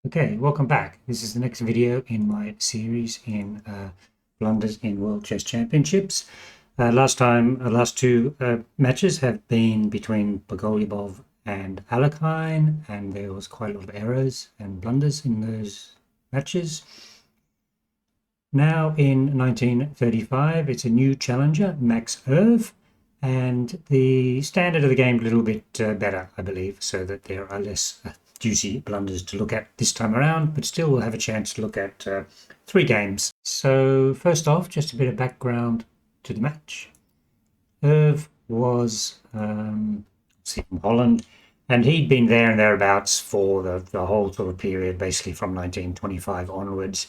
Okay, welcome back. This is the next video in my series in blunders in World Chess Championships. Last two matches have been between Bogolyubov and Alekhine, and there was quite a lot of errors and blunders in those matches. Now in 1935, it's a new challenger, Max Euwe, and the standard of the game a little bit better, I believe, so that there are less juicy blunders to look at this time around, but still we'll have a chance to look at 3 games. So first off, just a bit of background to the match. Euwe was from Holland, and he'd been there and thereabouts for the whole sort of period, basically from 1925 onwards.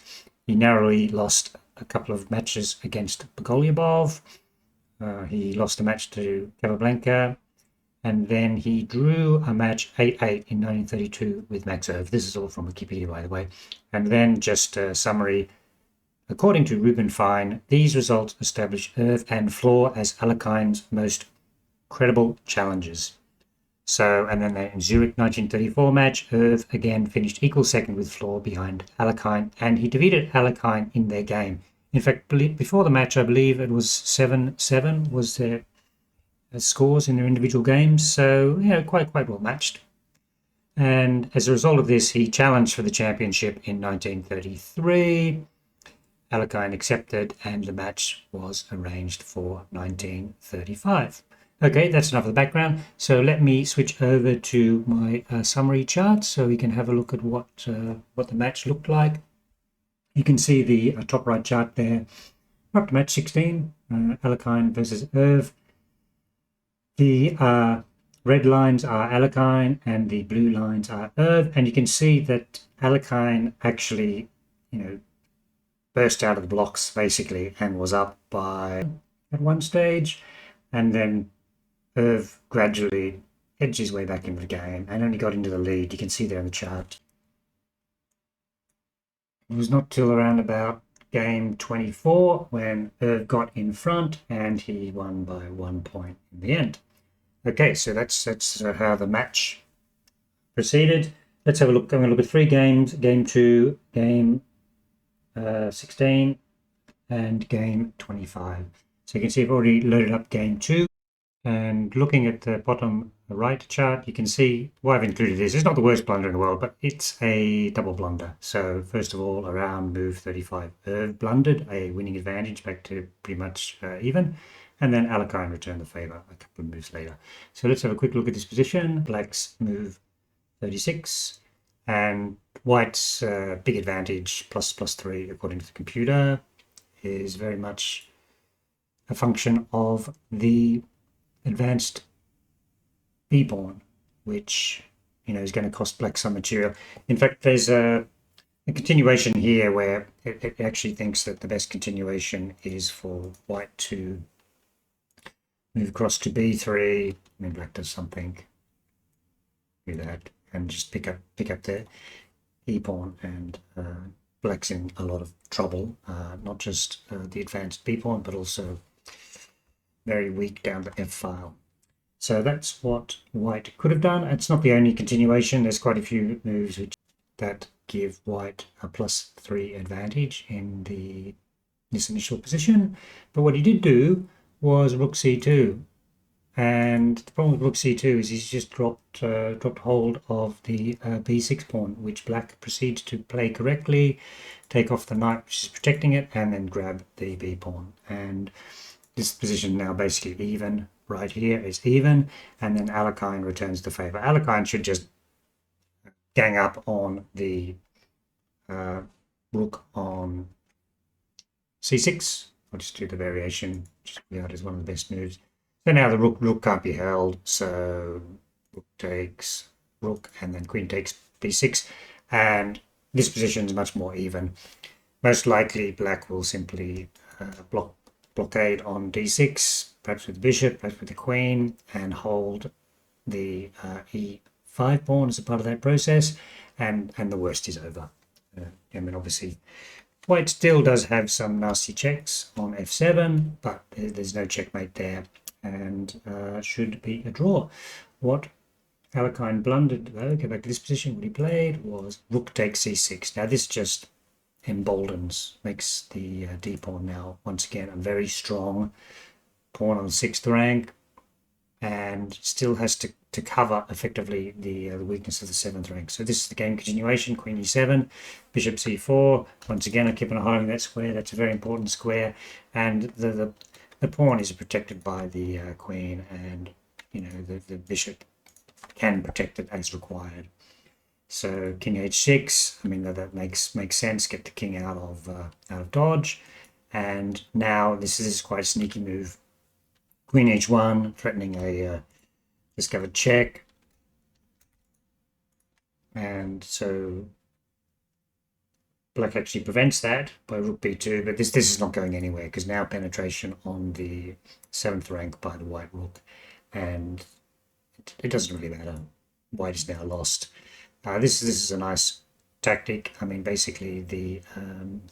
He narrowly lost a couple of matches against Bogolyubov. He lost a match to Capablanca, and then he drew a match 8-8 in 1932 with Max Euwe. This is all from Wikipedia, by the way. And then just a summary. According to Ruben Fine, these results establish Euwe and Floor as Alekhine's most credible challengers. So, and then in Zurich 1934 match, Euwe again finished equal second with Floor behind Alekhine, and he defeated Alekhine in their game. In fact, before the match, I believe it was 7-7 was their scores in their individual games, so quite well matched. And as a result of this, he challenged for the championship in 1933. Alekhine accepted, and the match was arranged for 1935. Okay, that's enough of the background. So let me switch over to my summary chart so we can have a look at what the match looked like. You can see the top right chart there. We're up to match 16, Alekhine versus Euwe. The red lines are Alekhine and the blue lines are Euwe, and you can see that Alekhine actually, burst out of the blocks basically and was up by at one stage, and then Euwe gradually edged his way back into the game and only got into the lead. You can see there in the chart. It was not till around about game 24 when Euwe got in front and he won by 1 point in the end. Okay, so that's how the match proceeded. Let's have a look. I'm going to look at 3 games: game 2, game 16, and game 25. So you can see I've already loaded up game 2. And looking at the bottom right chart, you can see why I've included this. It's not the worst blunder in the world, but it's a double blunder. So first of all, around move 35, Euwe blundered a winning advantage back to pretty much even. And then Alekhine returned the favor a couple of moves later. So let's have a quick look at this position. Black's move 36, and White's big advantage, ++3, according to the computer, is very much a function of the advanced B pawn, which is going to cost Black some material. In fact, there's a continuation here where it actually thinks that the best continuation is for White to move across to B3, and then Black does something, do that, and just pick up the E pawn, and Black's in a lot of trouble. Not just the advanced B pawn, but also very weak down the F file. So that's what White could have done. It's not the only continuation. There's quite a few moves that give White a +3 advantage in this initial position. But what he did do was Rook C2, and the problem with Rook C2 is he's just dropped hold of the B6 pawn, which Black proceeds to play correctly, take off the knight which is protecting it, and then grab the B pawn. And this position now basically even. Right here is even, and then Alekhine returns the favor. Alekhine should just gang up on the Rook on C6. I'll just do the variation, just out as one of the best moves. So now the Rook can't be held, so Rook takes Rook, and then Queen takes B6, and this position is much more even. Most likely Black will simply blockade on D6, perhaps with the bishop, perhaps with the queen, and hold the E5 pawn as a part of that process, and the worst is over. I mean, obviously, White still does have some nasty checks on F7, but there's no checkmate there, and should be a draw. What Alekhine blundered though. Go back to this position. What he played was rook takes c6. Now this just emboldens, makes the d pawn now once again a very strong pawn on the 6th rank, and still has to cover effectively the weakness of the 7th rank. So this is the game continuation. Queen e7, bishop c4. Once again, I keep on highlighting that square. That's a very important square, and the pawn is protected by the queen, and you know the bishop can protect it as required. So king h6. I mean that makes sense. Get the king out of dodge, and now this is quite a sneaky move. Queen h1, threatening a discovered check, and so black actually prevents that by rook b2. But this is not going anywhere because now penetration on the 7th rank by the white rook, and it doesn't really matter. White is now lost. This is a nice tactic. I mean, basically the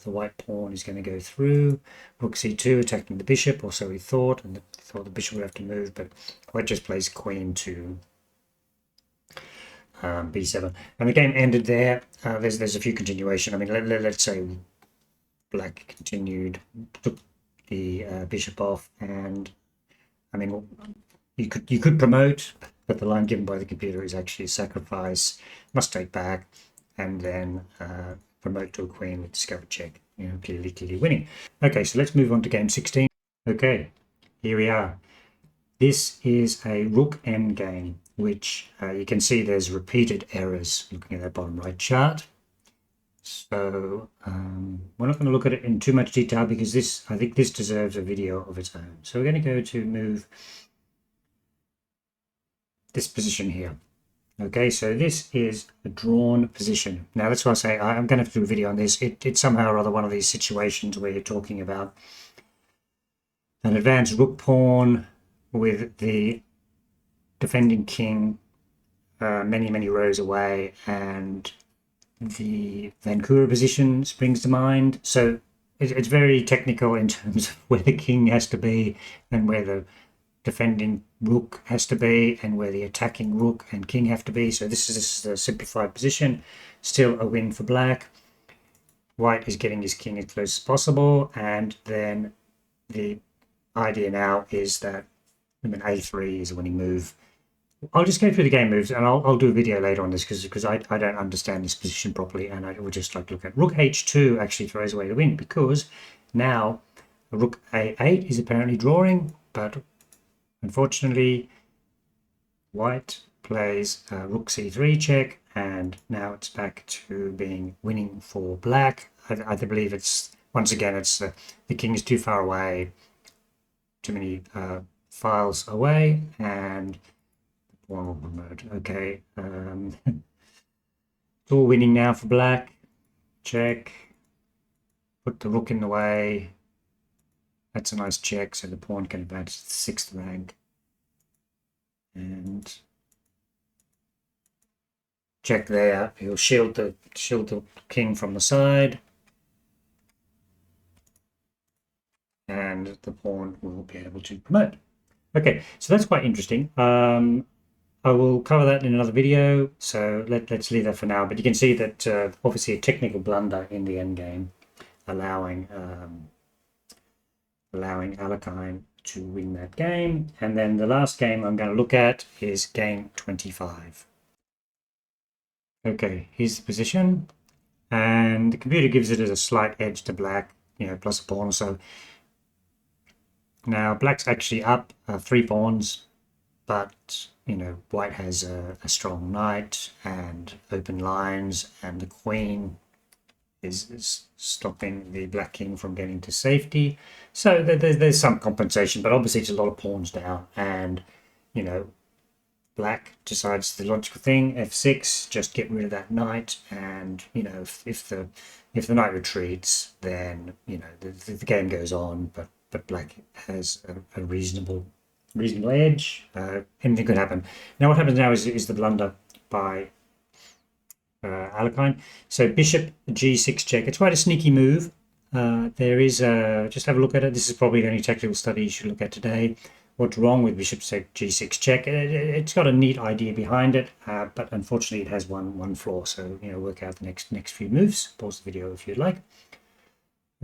white pawn is going to go through rook c2, attacking the bishop, or so he thought, and thought the bishop would have to move, but white just plays queen to b7, and the game ended there. There's a few continuation. I mean, let's say black continued, took the bishop off, and I mean, you could promote, but the line given by the computer is actually sacrifice, must take back, and then promote to a queen with discovered check. You know, clearly winning. Okay, so let's move on to game 16. Okay, here we are. This is a rook endgame, which you can see there's repeated errors looking at that bottom right chart. So we're not going to look at it in too much detail because I think this deserves a video of its own. So we're going to go to move this position here. Okay, so this is a drawn position. Now that's why I say I'm going to have to do a video on this. It's somehow or other one of these situations where you're talking about an advanced rook pawn with the defending king many rows away, and the Vancouver position springs to mind. So it's very technical in terms of where the king has to be and where the defending rook has to be and where the attacking rook and king have to be. So this is a simplified position. Still a win for black. White is getting his king as close as possible, and then the idea now is that a3 is a winning move. I'll just go through the game moves, and I'll do a video later on this because I don't understand this position properly, and I would just like to look at rook h2 actually throws away the win, because now rook a8 is apparently drawing, but unfortunately white plays rook c3 check, and now it's back to being winning for black. I believe it's, once again, it's the king is too far away, too many files away, and one will promote. Okay, it's all winning now for black. Check, put the rook in the way. That's a nice check, so the pawn can advance to the 6th rank, and check there. He'll shield the king from the side, and the pawn will be able to promote. Okay, so that's quite interesting. I will cover that in another video, so let's leave that for now. But you can see that obviously a technical blunder in the endgame, allowing Alekhine to win that game. And then the last game I'm going to look at is game 25. Okay, here's the position, and the computer gives it as a slight edge to black, you know, plus a pawn. So now black's actually up 3 pawns, but you know, white has a strong knight and open lines, and the queen is stopping the black king from getting to safety. So there's some compensation, but obviously it's a lot of pawns down, and you know, black decides the logical thing, f6, just get rid of that knight, and you know, if the knight retreats, then you know the game goes on, but black has a reasonable edge. Anything could happen. Now what happens now is the blunder by Alekhine. So bishop g6 check. It's quite a sneaky move. There is just have a look at it. This is probably the only technical study you should look at today. what's wrong with bishop g6 check. It's got a neat idea behind it, but unfortunately it has one flaw. So work out the next few moves. Pause the video if you'd like.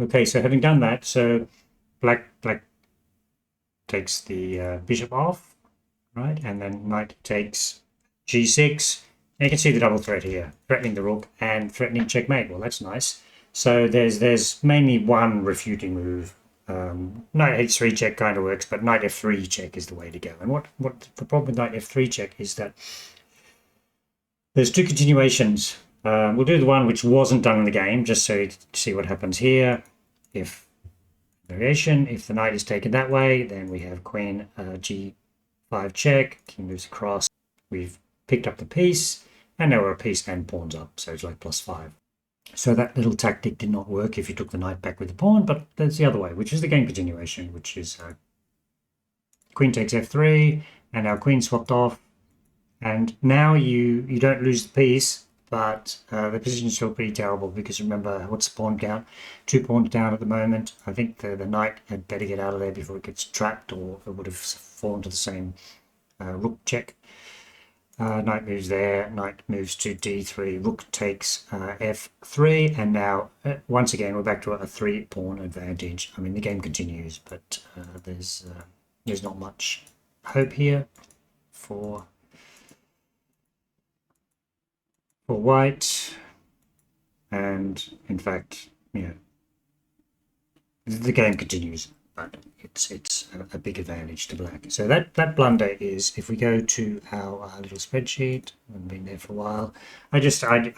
Okay, so having done that, so black takes the bishop off, right, and then knight takes g6. And you can see the double threat here, threatening the rook and threatening checkmate. Well, that's nice. So there's mainly one refuting move. Knight h3 check kind of works, but knight f3 check is the way to go. And what the problem with knight f3 check is that there's two continuations. We'll do the one which wasn't done in the game, just so you see what happens here. If variation, if the knight is taken that way, then we have queen g5 check, king moves across. We've picked up the piece, and now we're a piece and pawns up, so it's like +5. So that little tactic did not work if you took the knight back with the pawn, but that's the other way, which is the game continuation, which is queen takes f3, and our queen swapped off, and now you don't lose the piece, but the position is still pretty terrible, because remember, what's the pawn count? 2 pawns down at the moment. I think the knight had better get out of there before it gets trapped, or it would have fallen to the same rook check. Knight moves there, knight moves to d3, rook takes f3, and now once again we're back to a 3-pawn advantage. I mean, the game continues, but there's not much hope here for white, and in fact, the game continues, but it's a big advantage to black. So that blunder is, if we go to our little spreadsheet, I've been there for a while. I just noted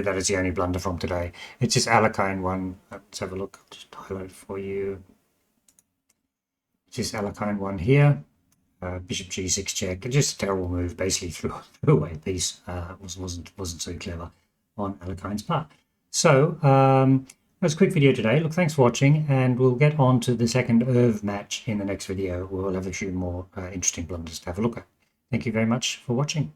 that as the only blunder from today. It's this Alekhine one. Let's have a look. I'll just highlight it for you. It's this Alekhine one here. Bishop g6 check. It's just a terrible move. Basically threw away a piece. Wasn't so clever on Alekhine's part. So that was a quick video today. Look, thanks for watching, and we'll get on to the second Euwe match in the next video. We'll have a few more interesting blunders to have a look at. Thank you very much for watching.